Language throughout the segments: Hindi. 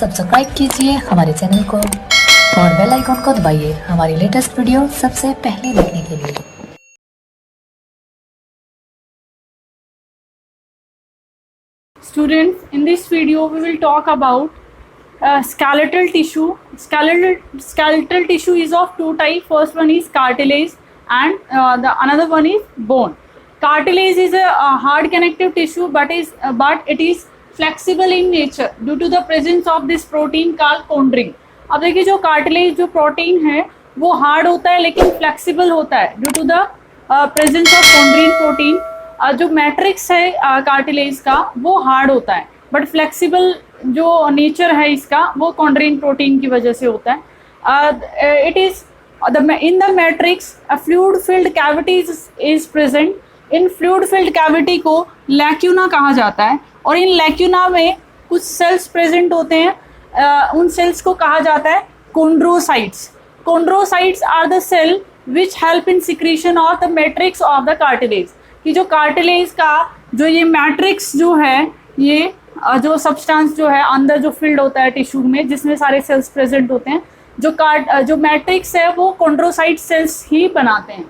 सब्सक्राइब कीजिए हमारे चैनल को और बेल आइकॉन को दबाइए हमारी लेटेस्ट वीडियो सबसे पहले देखने के लिए। Students, in this video we will talk about skeletal tissue. Skeletal tissue is of two types. First one is cartilage and the another one is bone. Cartilage is a hard connective tissue, but it is flexible in nature due to the presence of this protein called chondrin. अब देखिए जो कार्टिलेज जो प्रोटीन है वो हार्ड होता है लेकिन फ्लेक्सिबल होता है due to the presence of chondrin protein. जो मैट्रिक्स है कार्टिलेज का वो हार्ड होता है बट फ्लेक्सिबल जो नेचर है इसका वो कॉन्ड्रिन प्रोटीन की वजह से होता है. It is in the matrix a fluid filled cavity is present. In fluid filled cavity को लैक्यूना कहा जाता है और इन लैक्यूना में कुछ सेल्स प्रेजेंट होते हैं. उन सेल्स को कहा जाता है chondrocytes. Chondrocytes are the cell which help in secretion of the matrix of the cartilage. कि जो कार्टिलेज का जो ये मैट्रिक्स जो है ये जो सब्सटेंस जो है अंदर जो फिल्ड होता है टिश्यू में जिसमें सारे सेल्स प्रेजेंट होते हैं जो मैट्रिक्स है वो कोंड्रोसाइट सेल्स ही बनाते हैं.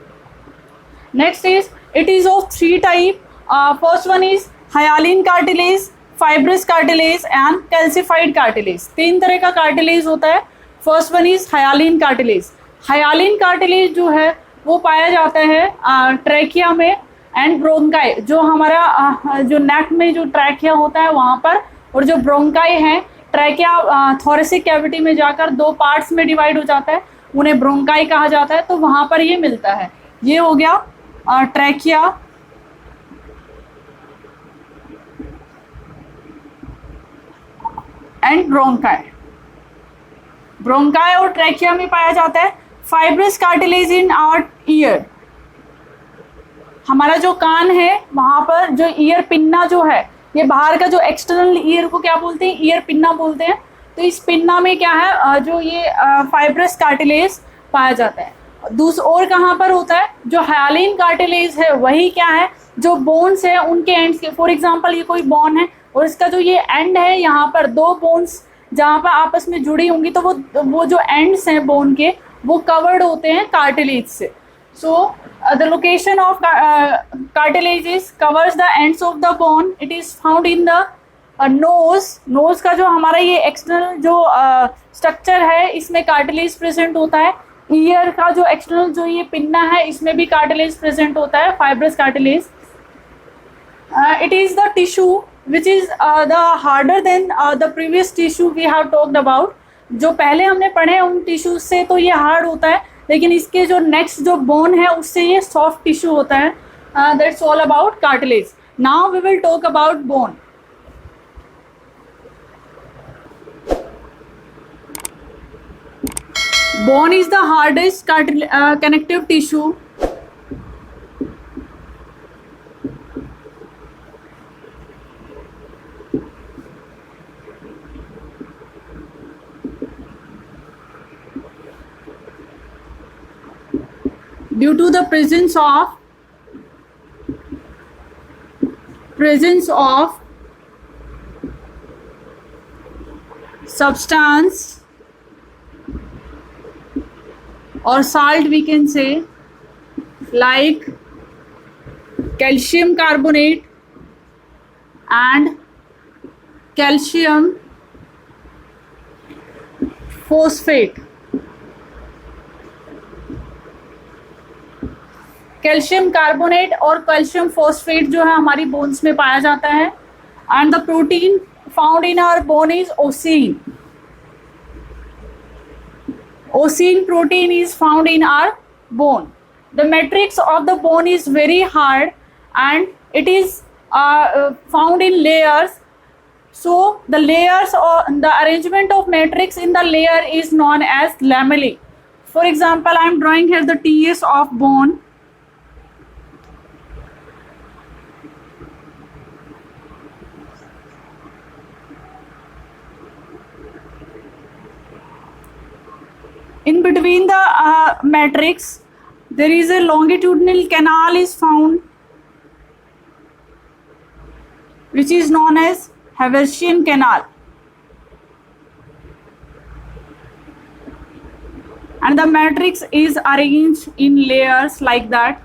Next is it is of three type. First one is hyaline cartilage, fibrous cartilage and calcified cartilage. तीन तरह का कार्टिलेज होता है. First one is hyaline cartilage. Hyaline cartilage जो है वो पाया जाता है ट्रैकिया में एंड ब्रोंकाई. जो हमारा जो नेक में जो ट्रैकिया होता है वहाँ पर और जो ब्रोंकाई है ट्रैकिया थोरेसिक कैविटी में जाकर दो पार्ट्स में डिवाइड हो जाता है उन्हें ब्रोंकाई कहा जाता है. तो वहाँ पर ये मिलता है. ये हो गया ट्रैकिया एंड ब्रोंकाई. ब्रोंकाई और ट्रैकिया में पाया जाता है. Fibrous cartilage in our ear. हमारा जो कान है वहाँ पर जो ईयर पिन्ना जो है ये बाहर का जो एक्सटर्नल ईयर को क्या बोलते हैं, ईयर पिन्ना बोलते हैं. तो इस पिन्ना में क्या है जो ये फाइब्रस कार्टिलेज पाया जाता है. और कहाँ पर होता है जो हायालिन कार्टिलेज है वही क्या है जो बोन्स है उनके एंड्स के. फॉर एग्जांपल ये कोई बोन है और इसका जो ये एंड है यहाँ पर दो बोन्स जहाँ पर आपस में जुड़ी होंगी तो वो जो एंड्स हैं बोन के वो कवर्ड होते हैं कार्टिलेज से. So the location of cartilages covers the ends of the bone. It is found in the nose. Nose का जो हमारा ये external जो structure है इसमें cartilage present होता है. Ear का जो external जो ये पिन्ना है इसमें भी cartilage present होता है, fibrous cartilage. It is the tissue which is the harder than the previous tissue we have talked about. जो पहले हमने पढ़े उन टिश्यू से तो ये हार्ड होता है लेकिन इसके जो नेक्स्ट जो बोन है उससे ये सॉफ्ट टिश्यू होता है. That's all about cartilage. Now we will talk about bone. Bone is the hardest connective tissue. Due to the presence of substance or salt we can say like calcium carbonate and calcium phosphate. Calcium carbonate और कैल्शियम फॉस्फेट जो है हमारी बोन्स में पाया जाता है. And the protein found in our bone is ossein. Ossein protein is found in our bone. The matrix of the bone is very hard and it is found in layers. So the layers और the arrangement of matrix in the layer is known as lamellae. For example I am drawing here the TS of bone. In between the matrix there is a longitudinal canal is found which is known as Haversian canal. and the matrix is arranged in layers like that.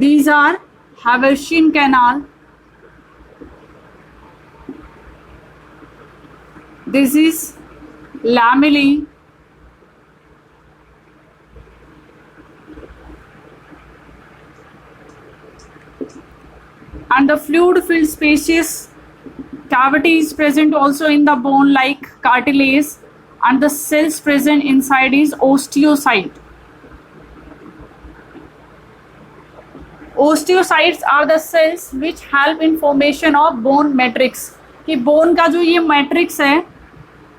These are Haversian canal. This is lamellae. And the fluid filled spacious cavity is present also in the bone like cartilage, and the cells present inside is osteocyte. Osteocytes are the cells which help in formation of bone matrix. कि bone का जो ये matrix है,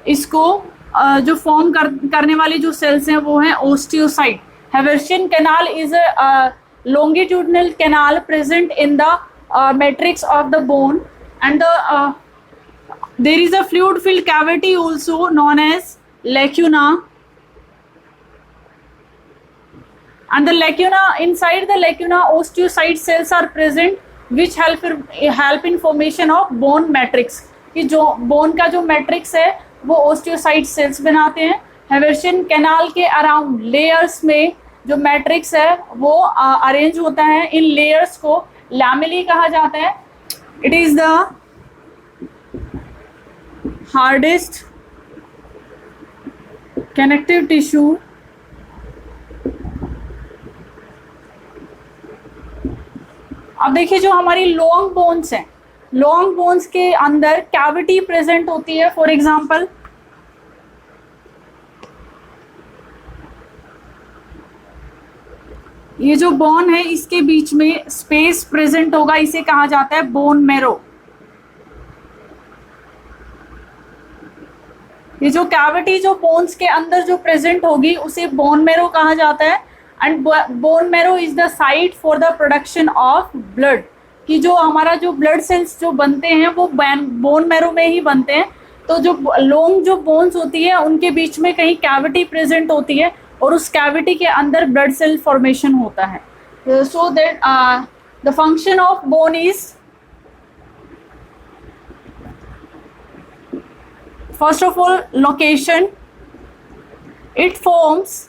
इसको जो form करने वाली जो cells हैं वो हैं osteocyte. Haversian canal is a longitudinal canal present in the matrix of the bone, and there is a fluid filled cavity also known as lacuna. And the lacuna, inside the lacuna, osteocyte cells are present which help in formation of bone matrix. कि जो bone का जो matrix है वो osteocyte cells बनाते हैं. Haversian canal के around layers में जो matrix है वो arrange होता है. इन layers को lamellae कहा जाता है. It is the hardest connective tissue अब देखिए जो हमारी लॉन्ग बोन्स हैं, लॉन्ग बोन्स के अंदर कैविटी प्रेजेंट होती है. फॉर एग्जांपल ये जो बोन है इसके बीच में स्पेस प्रेजेंट होगा, इसे कहा जाता है बोन मैरो. ये जो कैविटी जो बोन्स के अंदर जो प्रेजेंट होगी उसे बोन मैरो कहा जाता है. And bone marrow is the site for the production of blood. कि जो हमारा जो ब्लड सेल्स जो बनते हैं वो बोन मैरो में ही बनते हैं. तो जो लॉन्ग जो बोन्स होती है उनके बीच में कहीं कैविटी प्रेजेंट होती है और उस कैविटी के अंदर ब्लड सेल फॉर्मेशन होता है. So that the function of bone is first of all location. It forms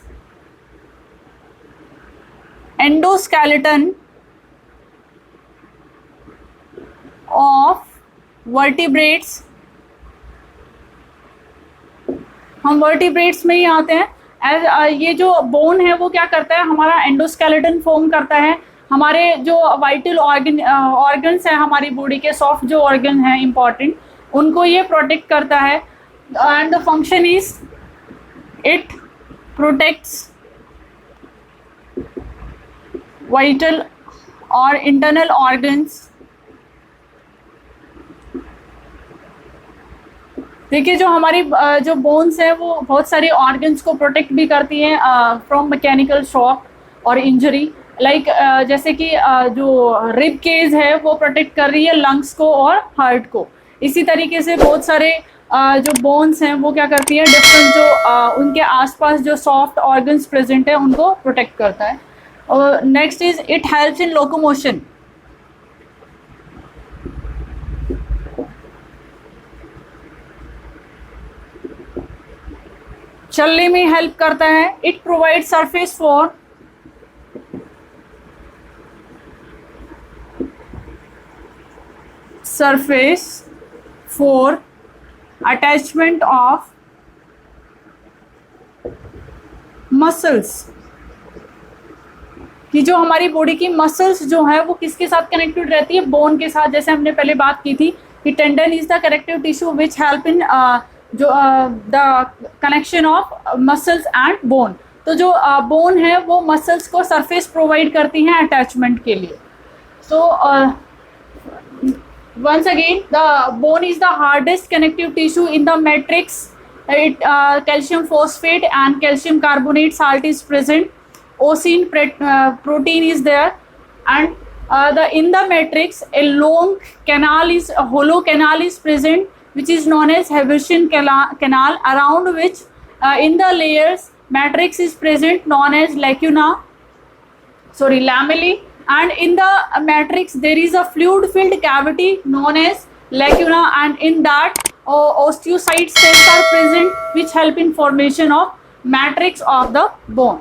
endoskeleton of vertebrates. हम वर्टिब्रेट्स में ही आते हैं. ये जो बोन है वो क्या करता है, हमारा एंडोस्केलेटन फॉर्म करता है. हमारे जो वाइटल ऑर्गन्स हैं हमारी बॉडी के, सॉफ्ट जो ऑर्गन हैं इंपॉर्टेंट, उनको ये प्रोटेक्ट करता है. And the function is it protects vital और इंटरनल ऑर्गन्स. देखिए जो हमारी जो बोन्स है वो बहुत सारे ऑर्गन्स को प्रोटेक्ट भी करती हैं फ्रॉम मैकेनिकल शॉक और इंजरी. लाइक जैसे कि जो रिब केज है वो प्रोटेक्ट कर रही है लंग्स को और हार्ट को. इसी तरीके से बहुत सारे जो बोन्स हैं वो क्या करती है, डिफरेंट जो उनके आसपास जो सॉफ्ट ऑर्गन्स प्रेजेंट है उनको प्रोटेक्ट करता है. Next is it helps in locomotion. चलने में हेल्प करता है. It provide surface for attachment of muscles. कि जो हमारी बॉडी की मसल्स जो है वो किसके साथ कनेक्टेड रहती है, बोन के साथ. जैसे हमने पहले बात की थी कि tendon is the connective tissue which help in जो the connection of muscles and bone. तो जो बोन है वो मसल्स को सरफेस प्रोवाइड करती हैं अटैचमेंट के लिए. So once again the bone is the hardest connective tissue in the matrix. It calcium phosphate and calcium carbonate salt is present. protein is there, and in the matrix a hollow canal is present, which is known as Hebushian canal, around which in the layers matrix is present, known as lamellae, and in the matrix there is a fluid filled cavity known as lacuna, and in that osteocyte cells are present, which help in formation of matrix of the bone.